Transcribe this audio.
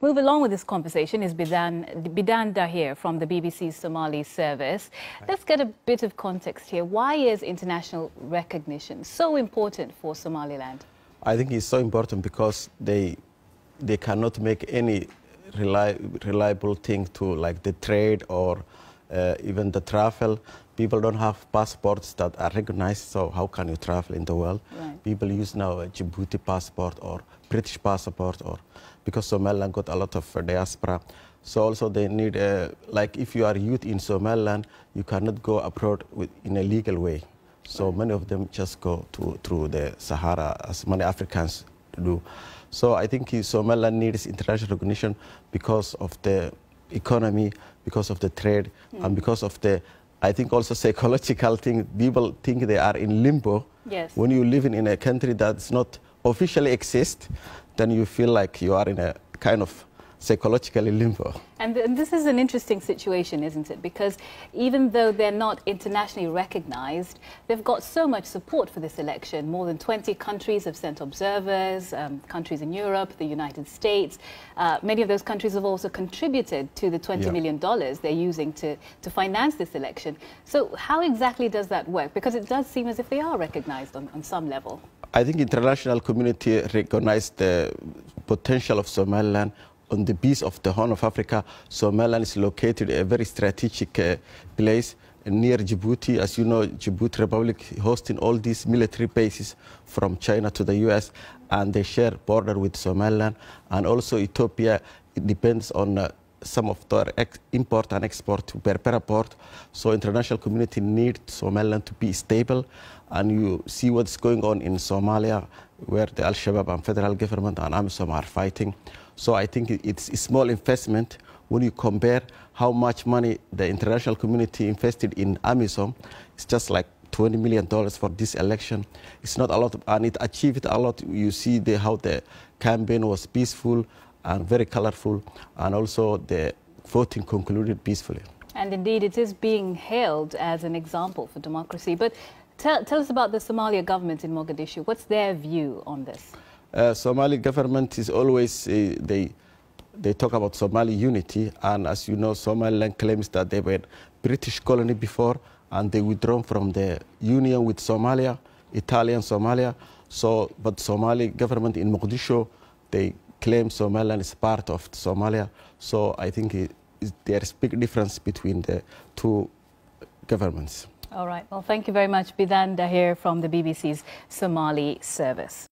move along with this conversation is Cabdibidhaan Dahir from the BBC's Somali service. Let's get a bit of context here. Why is international recognition so important for Somaliland? I think it's so important because they cannot make any reliable thing to like the trade or even the travel. People don't have passports that are recognized, so how can you travel in the world? Right. People use now a Djibouti passport or British passport, or because Somaliland got a lot of diaspora. So also they need, like if you are youth in Somaliland, you cannot go abroad in a legal way. So right. Many of them just go through the Sahara, as many Africans do. So I think Somaliland needs international recognition because of the economy, because of the trade, and because of the, I think also psychological thing. People think they are in limbo. Yes. When you live in a country that does not officially exist, then you feel like you are in a kind of psychological limbo. And this is an interesting situation, isn't it? Because even though they're not internationally recognized, they've got so much support for this election. More than 20 countries have sent observers, countries in Europe, the United States. Many of those countries have also contributed to the $20 million they're using to finance this election. So how exactly does that work? Because it does seem as if they are recognized on some level. I think international community recognized the potential of Somaliland. On the beach of the Horn of Africa, Somaliland is located a very strategic place near Djibouti. As you know, Djibouti Republic hosting all these military bases from China to the US, and they share border with Somaliland. And also Ethiopia, it depends on some of their import and export to Berbera port. So international community needs Somaliland to be stable. And you see what's going on in Somalia, where the Al-Shabaab and federal government and AMISOM are fighting. So I think it's a small investment when you compare how much money the international community invested in AMISOM. It's just like $20 million for this election. It's not a lot, and it achieved a lot. You see how the campaign was peaceful and very colorful, and also the voting concluded peacefully. And indeed, it is being hailed as an example for democracy. But tell us about the Somalia government in Mogadishu. What's their view on this? Somali government is always, they talk about Somali unity, and as you know, Somaliland claims that they were British colony before, and they withdrawn from the union with Somalia, Italian Somalia. So, but Somali government in Mogadishu, they claim Somaliland is part of Somalia. So I think there is big difference between the two governments. All right. Well, thank you very much, Cabdibidhaan Dahir from the BBC's Somali service.